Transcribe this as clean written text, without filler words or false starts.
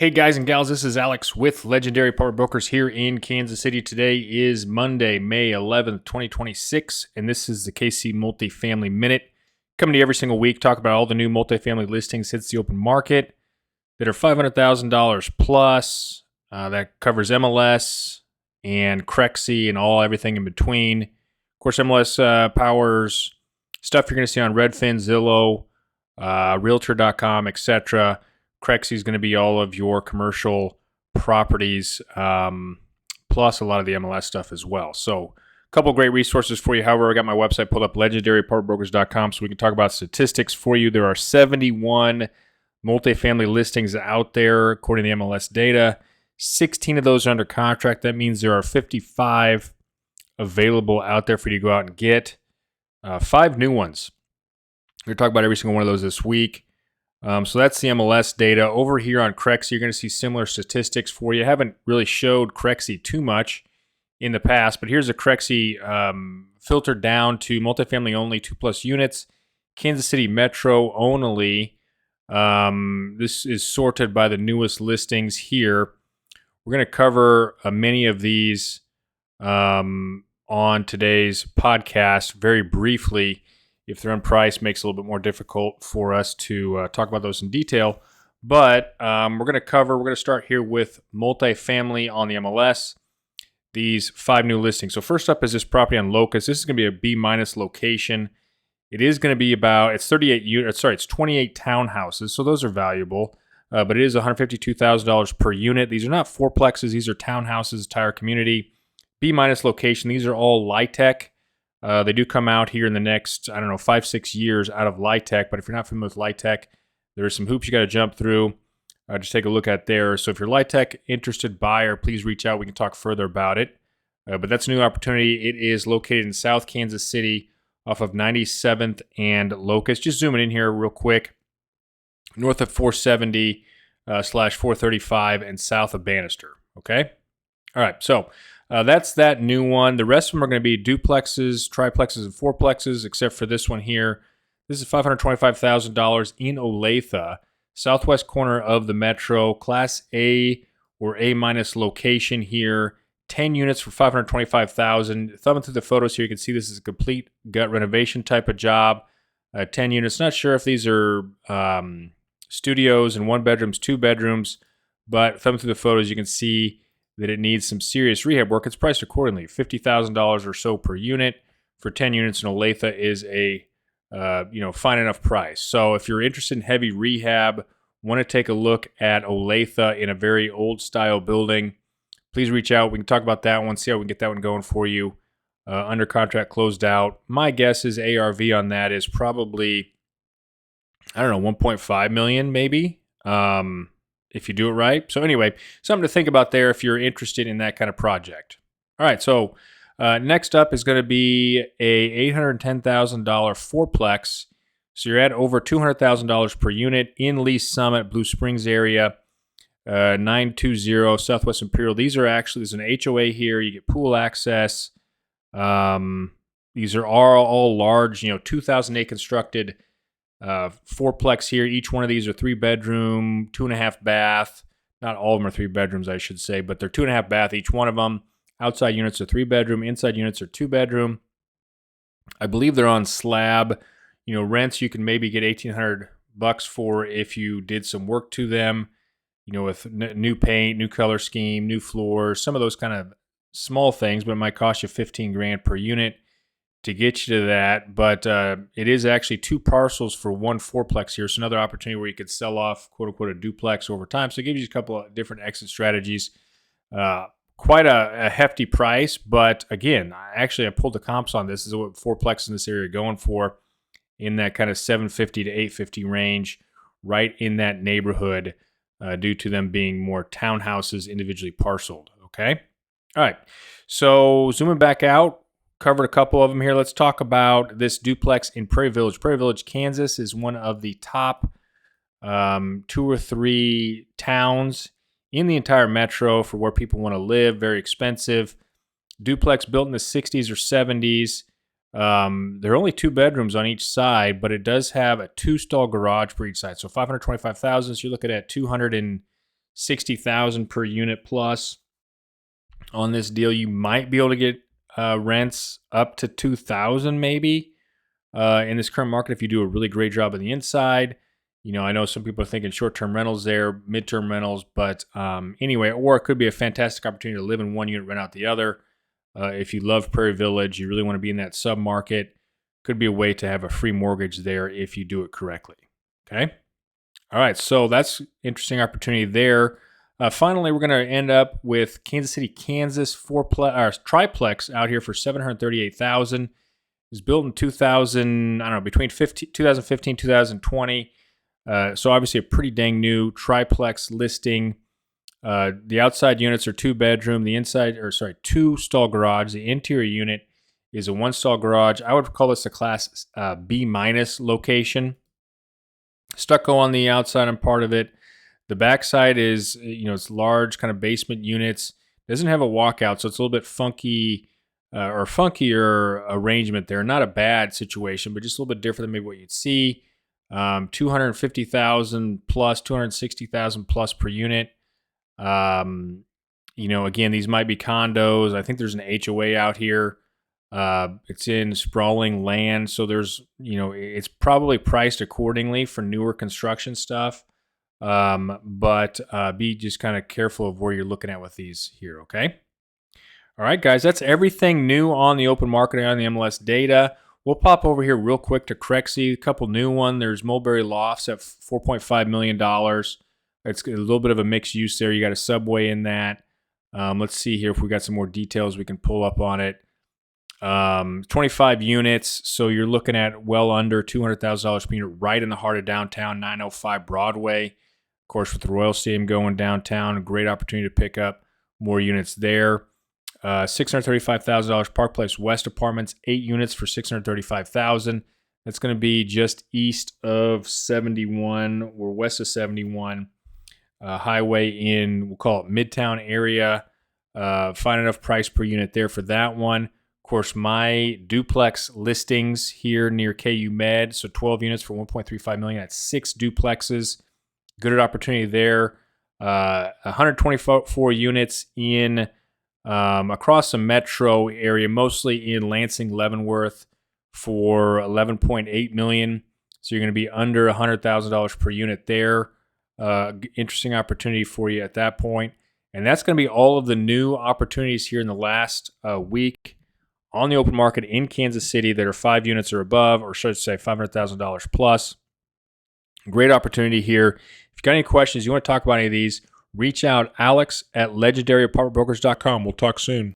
Hey guys and gals, this is Alex with Legendary Apartment Brokers here in Kansas City. Today is Monday, May 11th, 2026, and this is the KC Multifamily Minute. Coming to you every single week, talk about all the new multifamily listings hits the open market that are $500,000 plus. That covers MLS and CREXI and everything in between. Of course, MLS powers stuff you're going to see on Redfin, Zillow, Realtor.com, etc. CREXI is going to be all of your commercial properties, plus a lot of the MLS stuff as well. So a couple great resources for you. However, I got my website pulled up, legendaryapartmentbrokers.com, so we can talk about statistics for you. There are 71 multifamily listings out there, according to the MLS data. 16 of those are under contract. That means there are 55 available out there for you to go out and get. 5 new ones. We're going to talk about every single one of those this week. So that's the MLS data. Over here on CREXI, you're going to see similar statistics for you. I haven't really showed CREXI too much in the past, but here's a CREXI filtered down to multifamily only, 2+ units, Kansas City Metro only. This is sorted by the newest listings here. We're going to cover many of these on today's podcast very briefly. If they're unpriced, makes it a little bit more difficult for us to talk about those in detail. But we're going to start here with multifamily on the MLS. These 5 new listings. So first up is this property on Locust. This is going to be a B- location. It is going to be it's 28 units. It's 28 townhouses. So those are valuable. But it is $152,000 per unit. These are not fourplexes. These are townhouses, entire community. B- location. These are all LIHTC. They do come out here in the next, 5-6 years out of LIHTC. But if you're not familiar with LIHTC, there are some hoops you got to jump through. Just take a look at there. So if you're LIHTC interested buyer, please reach out. We can talk further about it. But that's a new opportunity. It is located in South Kansas City off of 97th and Locust. Just zooming in here real quick. North of 470 / 435 and south of Bannister. Okay? All right. So that's that new one. The rest of them are going to be duplexes, triplexes, and fourplexes, except for this one here. This is $525,000 in Olathe, southwest corner of the metro, Class A or A- location here. 10 units for $525,000. Thumbing through the photos here, you can see this is a complete gut renovation type of job. 10 units. Not sure if these are studios and 1 bedrooms, 2 bedrooms, but thumbing through the photos, you can see that it needs some serious rehab work. It's priced accordingly. $50,000 or so per unit for 10 units in Olathe is a fine enough price. So if you're interested in heavy rehab, want to take a look at Olathe in a very old style building, please reach out. We can talk about that one, see how we can get that one going for you. Under contract, closed out. My guess is ARV on that is probably, 1.5 million maybe. If you do it right. So anyway, something to think about there if you're interested in that kind of project. All right, so next up is going to be a $810,000 fourplex. So you're at over $200,000 per unit in Lee Summit, Blue Springs area, 920 Southwest Imperial. There's an HOA here. You get pool access. These are all large, 2008 constructed fourplex here. Each one of these are 3-bedroom, 2.5 bath. Not all of them are 3 bedrooms, I should say, but they're 2.5 bath each one of them. Outside units are 3-bedroom. Inside units are 2-bedroom. I believe they're on slab. Rents you can maybe get $1,800 for if you did some work to them. With new paint, new color scheme, new floors, some of those kind of small things, but it might cost you $15,000 per unit to get you to that. But it is actually 2 parcels for 1 fourplex here. So another opportunity where you could sell off, quote unquote, a duplex over time. So it gives you a couple of different exit strategies. Quite a hefty price, but again, I pulled the comps on this. This is what fourplexes in this area are going for, in that kind of $750 to $850 range, right in that neighborhood, due to them being more townhouses individually parceled. Okay, all right. So zooming back out, covered a couple of them here. Let's talk about this duplex in Prairie Village. Prairie Village, Kansas is one of the top 2 or 3 towns in the entire metro for where people want to live. Very expensive. Duplex built in the 60s or 70s. There are only 2 bedrooms on each side, but it does have a 2-stall garage for each side. So $525,000. So you're looking at $260,000 $60,000 per unit plus. On this deal, you might be able to get rents up to $2,000 maybe in this current market if you do a really great job on the inside. I know some people are thinking short-term rentals there, midterm rentals, but anyway, or it could be a fantastic opportunity to live in one unit, rent out the other. If you love Prairie Village, you really want to be in that sub-market, could be a way to have a free mortgage there if you do it correctly. Okay? All right, so that's interesting opportunity there. Finally, we're going to end up with Kansas City, Kansas, triplex out here for $738,000. It was built in 2000, I don't know, between 2015 2020. So obviously a pretty dang new triplex listing. The outside units are 2-bedroom. The inside, 2-stall garage. The interior unit is a 1-stall garage. I would call this a class B- location. Stucco on the outside and part of it. The backside is, it's large kind of basement units. Doesn't have a walkout, so it's a little bit funky or funkier arrangement there. Not a bad situation, but just a little bit different than maybe what you'd see. $250,000 plus, $260,000 plus per unit. Again, these might be condos. I think there's an HOA out here. It's in sprawling land, so there's, it's probably priced accordingly for newer construction stuff. But be just kind of careful of where you're looking at with these here, okay? All right, guys, that's everything new on the open market on the MLS data. We'll pop over here real quick to Crexy, a couple new ones. There's Mulberry Lofts at $4.5 million. It's a little bit of a mixed use there. You got a Subway in that. Let's see here if we got some more details we can pull up on it. 25 units, so you're looking at well under $200,000 per unit right in the heart of downtown, 905 Broadway. Of course, with the Royal Stadium going downtown, a great opportunity to pick up more units there. $635,000 Park Place West Apartments, 8 units for $635,000. That's going to be just east of 71 or west of 71 highway in, we'll call it Midtown area. Fine enough price per unit there for that one. Of course, my duplex listings here near KU Med, so 12 units for $1.35 million. That's 6 duplexes. Good opportunity there. 124 units in across the metro area, mostly in Lansing, Leavenworth, for $11.8 million. So you're going to be under $100,000 per unit there. Interesting opportunity for you at that point. And that's going to be all of the new opportunities here in the last week on the open market in Kansas City that are 5 units or above, or should I say $500,000 plus. Great opportunity here. If you got any questions, you want to talk about any of these, reach out, Alex at legendaryapartmentbrokers.com. We'll talk soon.